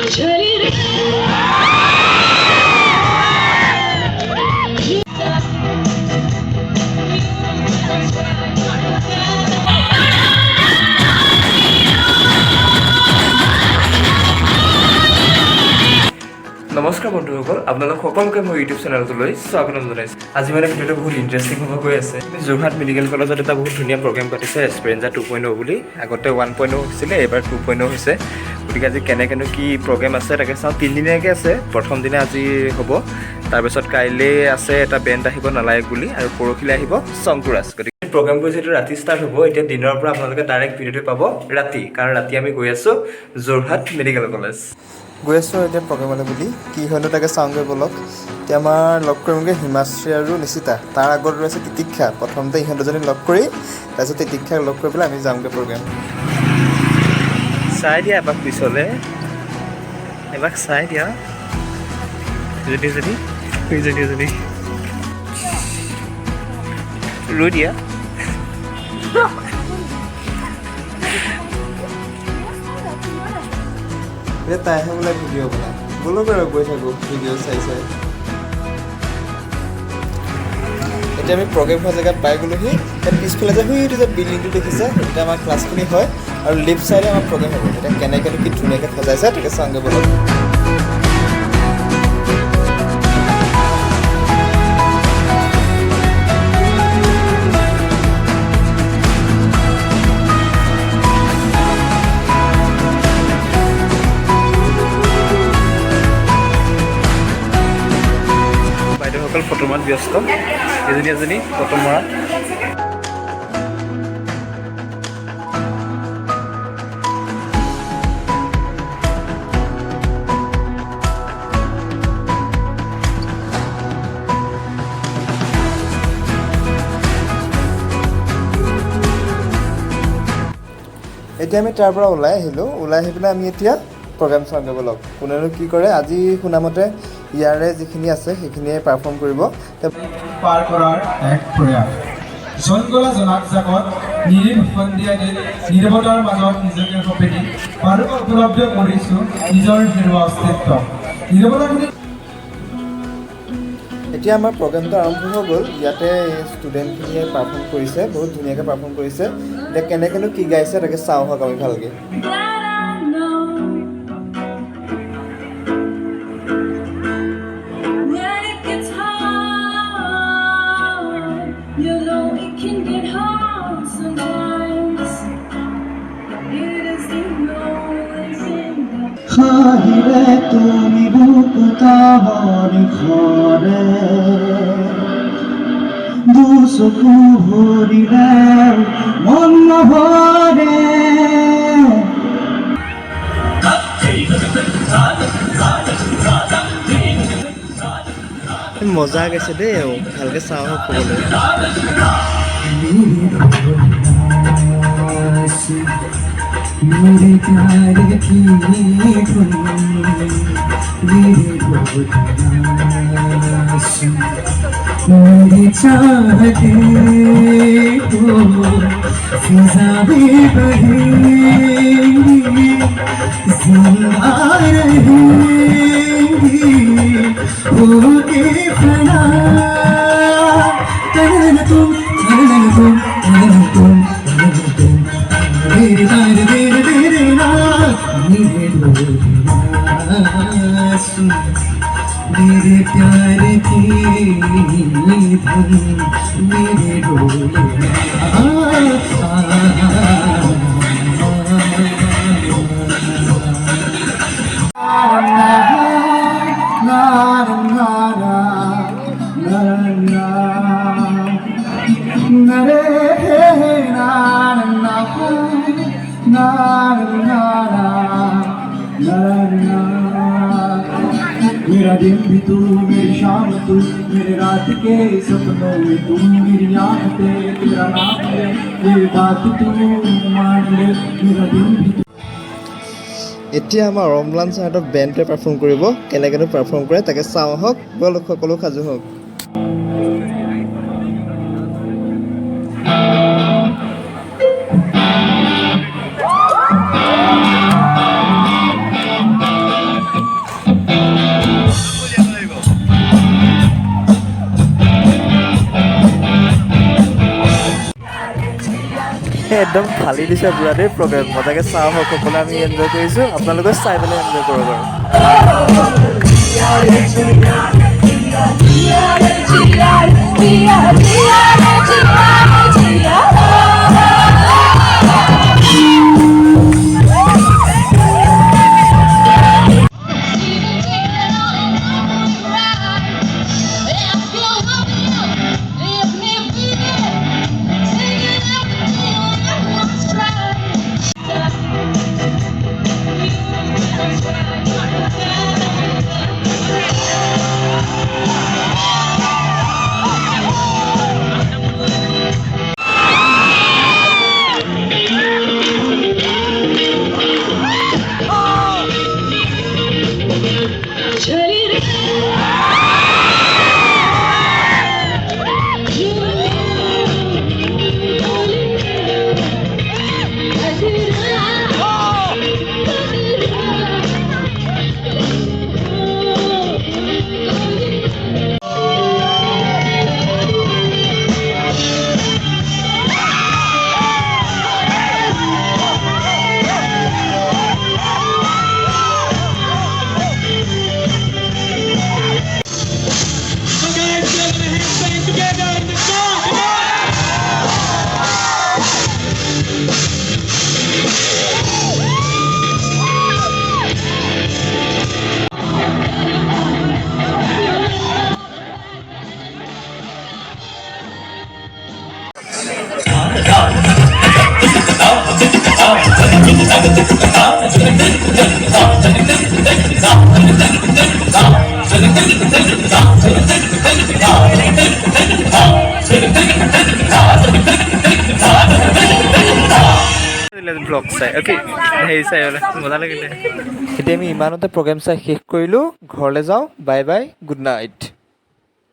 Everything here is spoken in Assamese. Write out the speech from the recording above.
নমস্কাৰ বন্ধুসকল, আপোনালোক সকলোকে মোৰ ইউটিউব চেনেলটোলৈ স্বাগতম জনাইছোঁ। আজি মানে ভিডিঅ'টো বহুত ইণ্টাৰেষ্টিং হ'ব গৈ আছে। যোৰহাট মেডিকেল কলেজত এটা বহুত ধুনীয়া প্ৰগ্ৰেম পাতিছে, এস্পিৰেঞ্জা 2.0 বুলি। আগতে 1.0 হৈছিলে, এবাৰ 2.0 হৈছে। গতিকে আজি কেনেকেনো কি প্ৰগ্ৰেম আছে তাকে চাওঁ। 3 দিনীয়াকৈ আছে। প্ৰথম দিনা আজি হ'ব, তাৰপিছত কাইলৈ আছে এটা বেণ্ড আহিব নালায়ক বুলি, আৰু পৰহিলৈ আহিব শংকুৰাজ। গতিকে প্ৰগ্ৰেমবোৰ যিহেতু ৰাতি ষ্টাৰ্ট হ'ব, এতিয়া দিনৰ পৰা আপোনালোকে ডাইৰেক্ট ভিডিঅ'টো পাব ৰাতি, কাৰণ ৰাতি আমি গৈ আছোঁ যোৰহাট মেডিকেল কলেজ। গৈ আছোঁ এতিয়া প্ৰগ্ৰেমলৈ বুলি। কি হয়নো তাকে চাওঁগৈ বলক। এতিয়া আমাৰ লগ কৰিমগৈ হিমাশ্ৰী আৰু নিশিতা। তাৰ আগত ৰৈছে তিতিক্ষা। প্ৰথমতে ইহঁত দুজনী লগ কৰি, তাৰপিছত তিতিক্ষাক লগ কৰি পেলাই আমি যামগৈ প্ৰগ্ৰেম। চাই দিয়া এপাক পিছলৈ, এপাক চাই দিয়া যদি ৰৈ দিয়া। তাইহে বোলে ভিডিঅ' বনায়। ব'লক আৰু গৈ থাকোঁ ভিডিঅ' চাই চাই। এতিয়া আমি প্ৰগ্ৰেম হোৱা জেগাত পাই গ'লোহি। তাত পিছফালে যে সেইটো যে বিল্ডিংটো দেখিছে, এতিয়া আমাৰ ক্লাছখিনি হয়, আৰু লেফ্ট চাইডে আমাৰ প্ৰগ্ৰেম হ'ব। এতিয়া কেনেকৈ কি ধুনীয়াকৈ সজাইছে তাকে চাওঁগৈ ব'লক। বাইদেউসকল ফটো মৰাত ব্যস্ত, এজনী ফটো মৰাত। এতিয়া আমি তাৰ পৰা ওলাই আহিলোঁ। ওলাই আহি পেলাই আমি এতিয়া প্ৰগ্ৰেম চাওঁগৈ ব'লক। কোনেনো কি কৰে। আজি শুনামতে ইয়াৰে যিখিনি আছে সেইখিনিয়ে পাৰফৰ্ম কৰিব। পাৰ কৰাৰ এক প্ৰয়াস। জনগলা জনাজাকত নিৰীহ সন্ধিয়া দিন নীৰৱতাৰ মাজত নিজকে সপেনি আৰু উপলব্ধ কৰিছোঁ নিজৰ হেৰুৱা অস্তিত্ব। নীৰৱতাখিনি এতিয়া আমাৰ প্ৰগ্ৰেমটো আৰম্ভ হৈ গ'ল। ইয়াতে ষ্টুডেণ্টখিনিয়ে পাৰফৰ্ম কৰিছে, বহুত ধুনীয়াকৈ পাৰফৰ্ম কৰিছে। এতিয়া কেনেকৈনো কি গাইছে তাকে চাওঁ হওক আমি ভালকৈ। হাহিৰে তুমি বুকুতাবৰ ঘৰে দুচকু ভৰিলে মন নভৰে। মজা গৈছে দেই, ভালকৈ চাওঁ হওক ক'বলৈ। मेरे प्यार की धुन मेरे मेरे चाहते को फिजा भी बहेंगी जिंदा रहेंगी होके फना। तन तुम मेरे मेरे मेरे मेरे मेरे प्यार की धुन मेरे डोले मेरा दिन भी तू मेरी शाम तू मेरे रात के सपनों में तुम मेरी आँखें तेरा नाम है ये बात तू मान ले मेरा दिन भी तू। এতিয়া আমাৰ ৰমলান ছাৰহঁতৰ বেণ্ডটোৱে পাৰফৰ্ম কৰিব। কেনেকৈনো পাৰফৰ্ম কৰে তাকে চাওঁ হওক ব'লক, সকলো সাজু হওক। একদম ফালি দিছে পুৰা দেই প্ৰগ্ৰেম মজাকৈ চাওঁ হওক সকলোৱে আমি এনজয় কৰিছোঁ আপোনালোকে চাই পেলাই এনজয় কৰক আৰু ব্লগ চাই অ'কে হেৰি চাই বোলে মজা লাগিলে এতিয়া আমি ইমানতে প্ৰগ্ৰেম চাই শেষ কৰিলোঁ ঘৰলৈ যাওঁ বাই বাই গুড নাইট